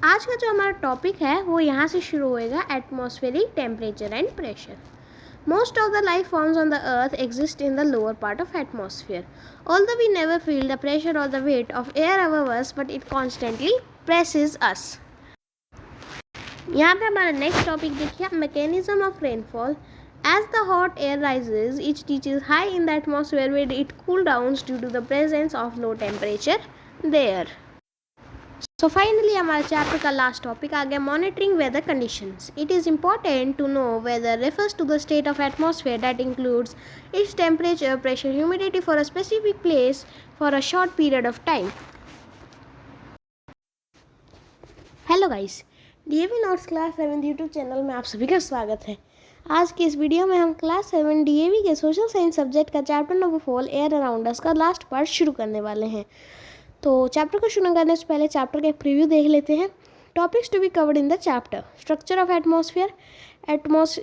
आज का जो हमारा टॉपिक है वो यहाँ से शुरू होएगा, atmospheric temperature and pressure. Most of the life forms on the earth exist in the lower part of atmosphere. Although we never feel the pressure or the weight of air above us, but it constantly presses us. यहाँ पे हमारा next topic देखिए, mechanism of rainfall. As the hot air rises, it reaches high in the atmosphere where it cools down due to the presence of low temperature there. So finally हमारे chapter का last topic आ गया, monitoring weather conditions. It is important to know weather refers to the state of atmosphere that includes its temperature, pressure, humidity for a specific place for a short period of time. Hello guys, DAV notes class 7 YouTube channel में आप सभी का स्वागत है. आज की इस video में हम क्लास 7 डीएवी के सोशल साइंस सब्जेक्ट का chapter number 4 air around us का लास्ट पार्ट शुरू करने वाले हैं. तो चैप्टर को शुरू करने से पहले चैप्टर का एक प्रीव्यू देख लेते हैं. Topics to be covered in the chapter: structure of atmosphere,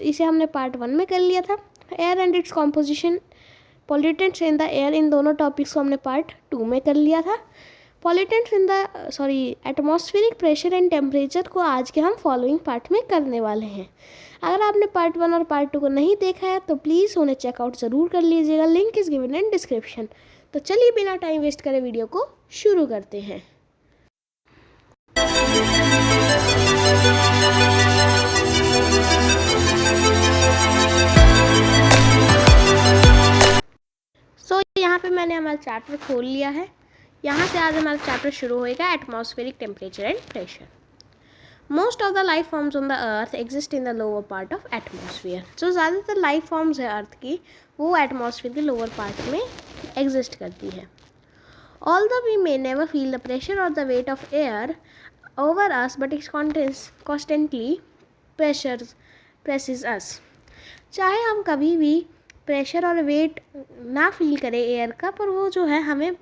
इसे हमने पार्ट 1 में कर लिया था. Air and its composition, pollutants in the air, इन दोनों टॉपिक्स को हमने पार्ट 2 में कर लिया था. एटमॉस्फेरिक प्रेशर एंड टेम्परेचर को आज के हम फॉलोइंग पार्ट में करने वाले हैं. अगर आपने पार्ट 1 और पार्ट 2 को नहीं देखा है तो प्लीज़ उन्हें चेकआउट ज़रूर कर लीजिएगा. Link is given in description. तो चलिए बिना टाइम वेस्ट करे वीडियो को शुरू करते हैं. यहाँ पे मैंने हमारा चैप्टर खोल लिया है. यहाँ से आज हमारा चैप्टर शुरू होएगा, atmospheric temperature and pressure. Most of the life forms on the earth exist in the lower part of atmosphere. जो ज़्यादातर लाइफ फॉर्म्स है अर्थ की, वो एटमॉस्फेयर के लोअर पार्ट में एग्जिस्ट करती है. Although we may never feel the pressure or the weight of air over us, but it constantly presses us. चाहे हम कभी भी प्रेशर और वेट ना फील करें एयर का, पर वो जो है हमें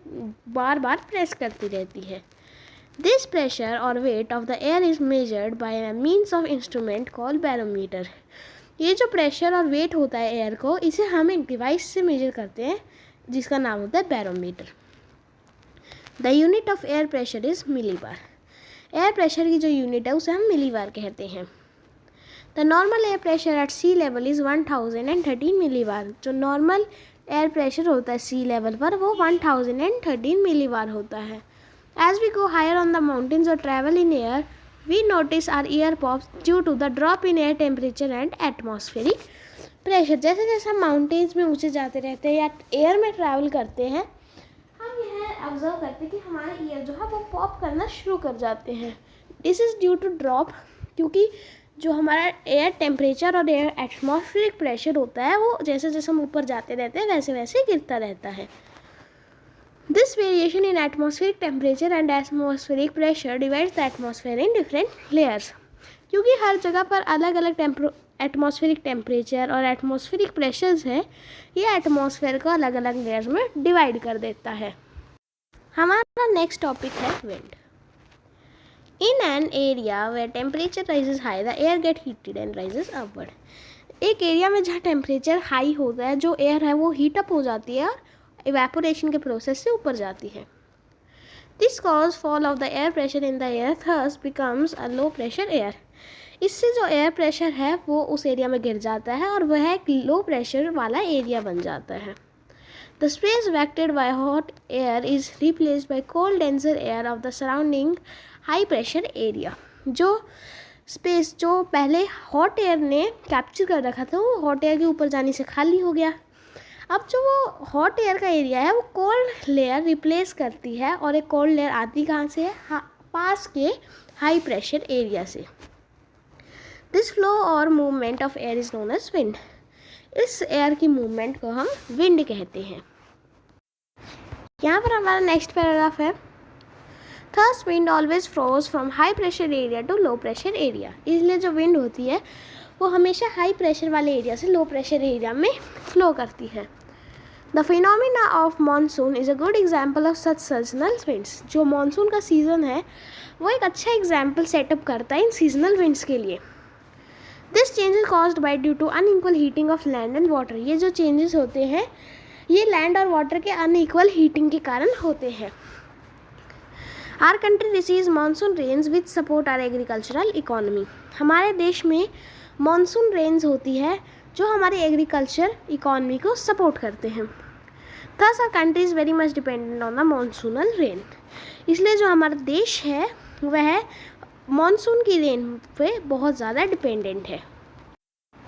बार बार प्रेस करती रहती है. दिस प्रेशर और weight of the air is measured by a means of instrument called barometer. ये जो प्रेशर और वेट होता है एयर को, इसे हम एक डिवाइस से मेजर करते हैं जिसका नाम होता है barometer. The unit of air pressure is millibar. Air pressure की जो यूनिट है उसे हम मिलीबार कहते हैं. The normal air pressure at sea level is 1013 millibar. जो नॉर्मल एयर प्रेशर होता है सी लेवल पर, वो 1013 मिलीबार होता है. As we go higher on the mountains और travel in air, we notice our ear pops due to the drop in air temperature and atmospheric pressure. जैसे जैसे हम माउंटेन्स में ऊँचे जाते रहते हैं या एयर में ट्रैवल करते हैं, हम यह ऑब्जर्व करते हैं कि हमारे ईयर जो है वो पॉप करना शुरू कर जाते हैं. This is due to drop, क्योंकि जो हमारा एयर टेम्परेचर और एयर एटमॉस्फेरिक प्रेशर होता है वो जैसे जैसे हम ऊपर जाते रहते हैं वैसे वैसे गिरता रहता है. This variation in atmospheric temperature and atmospheric pressure divides the atmosphere in different layers. क्योंकि हर जगह पर अलग अलग एटमॉस्फेरिक टेम्परेचर और एटमॉस्फेरिक प्रेशर्स है, ये एटमॉस्फेयर को अलग अलग लेयर्स में डिवाइड कर देता है. हमारा नेक्स्ट टॉपिक है wind. In an area where temperature rises high, the air get heated and rises upward. एक एरिया में जहाँ टेम्परेचर हाई होता है, जो एयर है वो हीट अप हो जाती है और इवेपोरेशन के प्रोसेस से ऊपर जाती है. This cause fall of the air pressure in the air, thus becomes a low pressure air. इससे जो एयर प्रेशर है वो उस एरिया में गिर जाता है और वह एक लो प्रेशर वाला एरिया बन जाता है. The space vacated by hot air is replaced by cold denser air of the surrounding high pressure area. जो स्पेस जो पहले हॉट एयर ने कैप्चर कर रखा था, वो हॉट एयर के ऊपर जाने से खाली हो गया. अब जो वो हॉट एयर का एरिया है वो कोल्ड लेयर रिप्लेस करती है, और एक कोल्ड लेयर आती कहाँ से है, पास के हाई प्रेशर एरिया से. दिस फ्लो और movement of air is known as wind. इस एयर की मूवमेंट को हम विंड कहते हैं. यहाँ पर हमारा नेक्स्ट पैराग्राफ है, thus wind always flows from high pressure area to low pressure area. इसलिए जो विंड होती है वो हमेशा हाई प्रेशर वाले एरिया से लो प्रेशर एरिया में फ्लो करती है. The phenomena of monsoon is a good example of such seasonal winds. जो मानसून का सीज़न है वो एक अच्छा एग्जाम्पल सेटअप करता है इन सीजनल विंड्स के लिए. This changes caused by due to unequal heating of land and water. ये जो चेंजेस होते हैं ये लैंड और वाटर के अनइक्वल हीटिंग के कारण होते हैं. Our country receives monsoon rains which support our agricultural economy. हमारे देश में मानसून रेन्स होती है जो हमारी एग्रीकल्चर इकोनॉमी को सपोर्ट करते हैं। Thus our country is very much dependent on the monsoonal rain. इसलिए जो हमारा देश है वह मानसून की रेन पे बहुत ज़्यादा डिपेंडेंट है।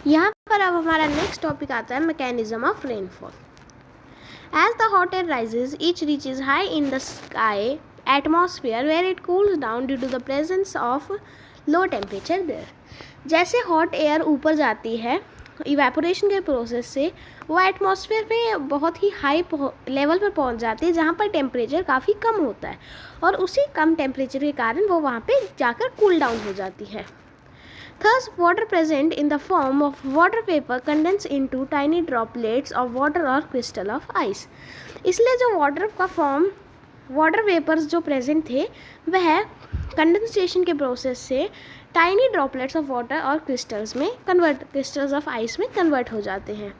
यहाँ पर अब हमारा नेक्स्ट टॉपिक आता है mechanism of rainfall. As the hot air rises each reaches high in the sky atmosphere where it cools down due to the presence of low temperature there. जैसे हॉट एयर ऊपर जाती है evaporation के process से, वो atmosphere पे बहुत ही high level पर पहुंच जाती है जहाँ पर टेम्परेचर काफ़ी कम होता है, और उसी कम टेम्परेचर के कारण वो वहाँ पे जाकर कूल डाउन हो जाती है। Thus, water present in the form of water vapor condense into tiny droplets of water or crystal of ice. इसलिए जो वाटर का फॉर्म वाटर वेपर्स जो प्रेजेंट थे वह कंडेंसेशन के प्रोसेस से टाइनी ड्रॉपलेट्स ऑफ वाटर और क्रिस्टल्स ऑफ आइस में कन्वर्ट हो जाते हैं।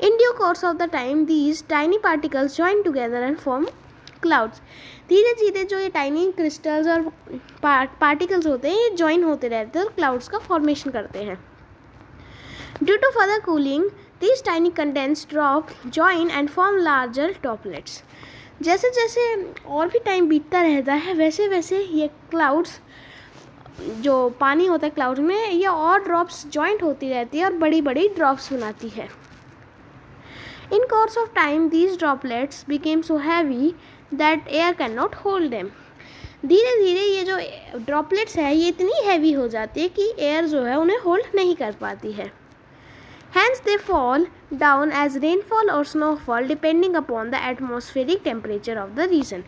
In due course of the time these tiny particles join together and form clouds. धीरे धीरे जो ये टाइनी क्रिस्टल्स और पार्टिकल्स होते हैं ये जॉइन होते रहते हैं और क्लाउड्स का फॉर्मेशन करते हैं। Due to further cooling these tiny condensed drop join and form larger droplets. जैसे जैसे और भी टाइम बीतता रहता है वैसे वैसे ये क्लाउड्स जो पानी होता है क्लाउड में ये और ड्रॉप्स जॉइंट होती रहती है और बड़ी बड़ी ड्रॉप्स बनाती है। In course of time, these droplets became so heavy that air cannot hold them. धीरे धीरे ये जो ड्रॉपलेट्स है ये इतनी हैवी हो जाती है कि एयर जो है उन्हें होल्ड नहीं कर पाती है। Hence they fall down as rainfall or snowfall depending upon the atmospheric temperature of the region.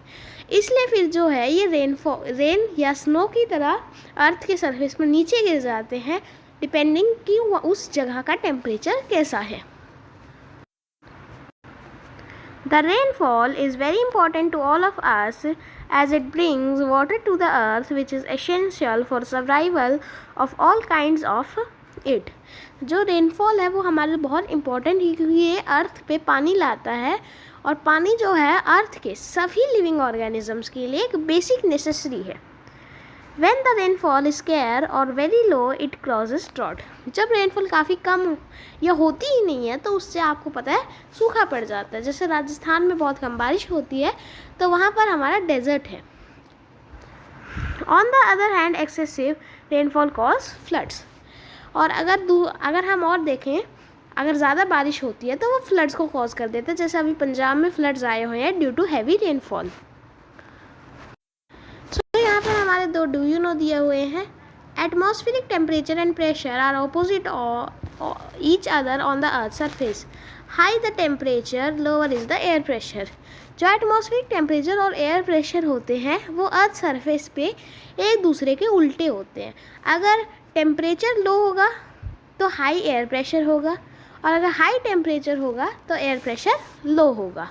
इसलिए फिर जो है ये रेन या स्नो की तरह अर्थ के सरफेस पर नीचे गिर जाते हैं डिपेंडिंग कि उस जगह का टेम्परेचर कैसा है। The rainfall is very important to all of us as it brings water to the earth which is essential for survival of all kinds of it. जो रेनफॉल है वो हमारे लिए बहुत इम्पोर्टेंट है क्योंकि ये अर्थ पे पानी लाता है और पानी जो है अर्थ के सभी लिविंग ऑर्गेनिजम्स के लिए एक बेसिक नेसेसरी है। When the rainfall is scarce or very low, it causes drought. जब रेनफॉल काफ़ी कम या होती ही नहीं है तो उससे आपको पता है सूखा पड़ जाता है। जैसे राजस्थान में बहुत कम बारिश होती है तो वहाँ पर हमारा डेजर्ट है। On the other hand, excessive rainfall cause floods. और अगर हम और देखें अगर ज़्यादा बारिश होती है तो वो फ्लड्स को कॉज कर देते हैं, जैसे अभी पंजाब में फ्लड्स आए हुए हैं ड्यू टू हैवी रेनफॉल। यहाँ पर हमारे दो डू यू नो दिए हुए हैं। Atmospheric temperature and pressure are opposite each other on the earth surface. High the temperature lower is the air pressure. जो एटमॉस्फेरिक टेम्परेचर और एयर प्रेशर होते हैं वो अर्थ सरफेस पे एक दूसरे के उल्टे होते हैं। अगर टेम्परेचर लो होगा तो हाई एयर प्रेशर होगा और अगर हाई टेम्परेचर होगा तो एयर प्रेशर लो होगा।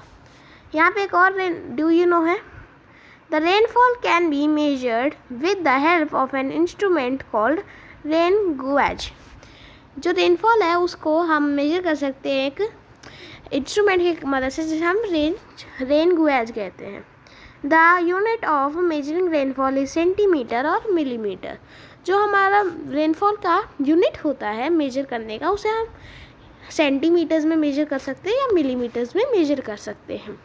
यहाँ पे एक और डू यू नो है। The rainfall can be measured with the help of an instrument called rain gauge. जो रेनफॉल है उसको हम मेजर कर सकते हैं एक इंस्ट्रूमेंट की मदद से जिसे हम रेन गौज कहते हैं। The unit of measuring rainfall is centimetre और मिलीमीटर। जो हमारा रेनफॉल का यूनिट होता है मेजर करने का उसे हम सेंटीमीटर्स में मेजर कर सकते हैं या मिलीमीटर्स में मेजर कर सकते हैं।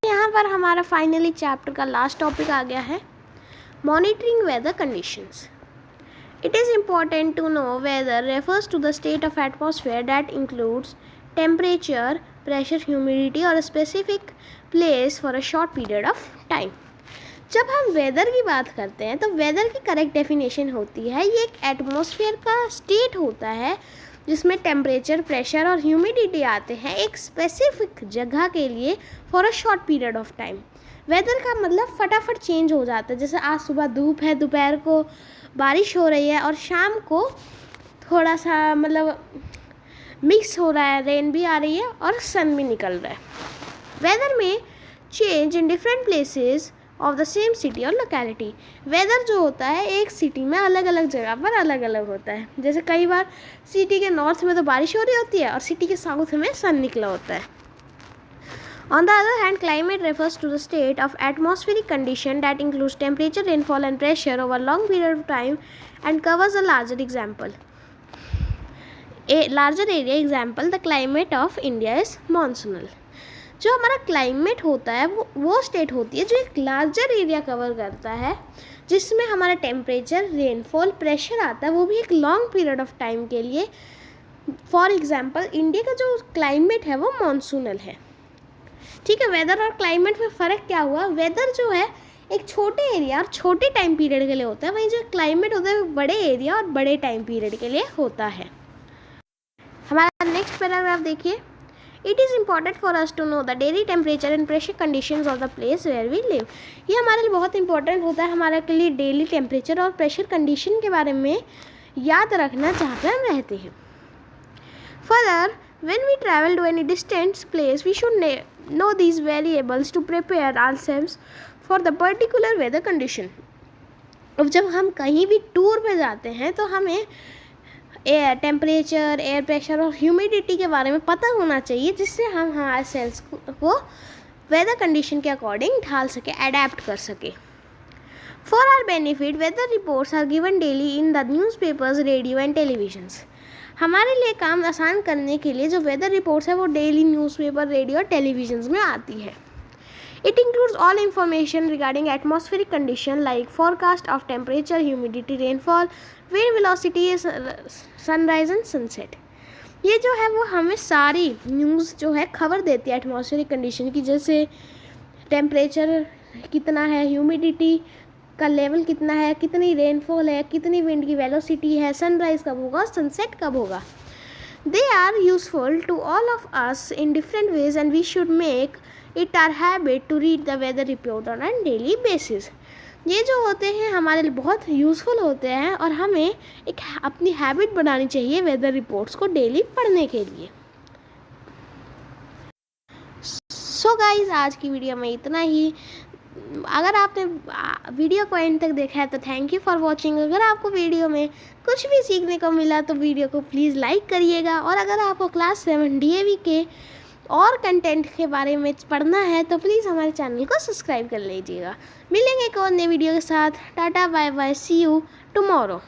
यहाँ पर हमारा फाइनली चैप्टर का लास्ट टॉपिक आ गया है, monitoring weather conditions. It is important to know weather refers to the state of atmosphere that includes temperature, pressure, humidity और specific place for a short period of time. जब हम weather की बात करते हैं तो वेदर की करेक्ट डेफिनेशन होती है ये एक एटमॉस्फेयर का स्टेट होता है जिसमें टेम्परेचर, प्रेशर और ह्यूमिडिटी आते हैं एक स्पेसिफिक जगह के लिए for a short period of time. Weather का मतलब फटाफट चेंज हो जाता है, जैसे आज सुबह धूप है, दोपहर को बारिश हो रही है और शाम को थोड़ा सा मतलब मिक्स हो रहा है, रेन भी आ रही है और सन भी निकल रहा है। वेदर में change in different places of the same city और लोकेलिटी। वेदर जो होता है एक सिटी में अलग अलग जगह पर अलग अलग होता है। जैसे कई बार सिटी के नॉर्थ में तो बारिश हो रही होती है और सिटी के साउथ में सन निकला होता है। On the other hand, climate refers to the state of atmospheric condition that includes temperature, rainfall and pressure over long period of time and covers a larger area. Example, the climate of India is monsoonal. जो हमारा climate होता है वो state होती है जो एक larger area cover करता है, जिसमें हमारा टेम्परेचर, रेनफॉल, प्रेशर आता है, वो भी एक लॉन्ग पीरियड ऑफ टाइम के लिए. फॉर एग्जांपल, इंडिया का जो क्लाइमेट है वो मॉनसूनल है. ठीक है. वेदर और क्लाइमेट में फ़र्क क्या हुआ? वेदर जो है एक छोटे एरिया और छोटे टाइम पीरियड के लिए होता है, वहीं जो क्लाइमेट होता है वो बड़े एरिया और बड़े टाइम पीरियड के लिए होता है. हमारा नेक्स्ट पैराग्राफ देखिए. It is important for us to know the daily temperature and pressure conditions of the place where we live. ये हमारे लिए बहुत इंपॉर्टेंट होता है, हमारे के लिए डेली टेम्परेचर और प्रेशर कंडीशन के बारे में याद रखना जहाँ पे हम रहते हैं. Further, when we travel to any distant place, we should know these variables to prepare ourselves for the particular weather condition. अब जब हम कहीं भी टूर पे जाते हैं तो हमें एयर टेम्परेचर, एयर प्रेशर और ह्यूमिडिटी के बारे में पता होना चाहिए, जिससे हम हमारे सेल्स को वेदर कंडीशन के अकॉर्डिंग ढाल सके, अडेप्ट कर सके. For our benefit, weather reports are given daily in the newspapers, radio and televisions. हमारे लिए काम आसान करने के लिए जो वेदर रिपोर्ट्स है वो डेली न्यूज़पेपर, रेडियो और टेलीविजन्स में आती है. It includes all information regarding atmospheric condition like forecast of temperature, humidity, rainfall, wind velocity, sunrise and sunset. ये जो है वो हमें सारी न्यूज़ जो है खबर देती है एटमॉस्फेरिक कंडीशन की, जैसे टेम्परेचर कितना है, ह्यूमिडिटी का लेवल कितना है, कितनी रेनफॉल है, कितनी विंड की वेलोसिटी है, सनराइज़ कब होगा, सनसेट कब होगा. They are useful to all of us in different ways and we should make it our habit to read the weather report on a daily basis. ये जो होते हैं हमारे लिए बहुत यूज़फुल होते हैं और हमें एक अपनी हैबिट बनानी चाहिए वेदर रिपोर्ट्स को डेली पढ़ने के लिए. सो गाइज, आज की वीडियो में इतना ही. अगर आपने वीडियो को एंड तक देखा है तो थैंक यू फॉर वॉचिंग. अगर आपको वीडियो में कुछ भी सीखने को मिला तो वीडियो को प्लीज़ लाइक करिएगा. और अगर आपको क्लास 7 DAV के और कंटेंट के बारे में पढ़ना है तो प्लीज़ हमारे चैनल को सब्सक्राइब कर लीजिएगा. मिलेंगे एक और नए वीडियो के साथ. Tata, bye bye, see you tomorrow.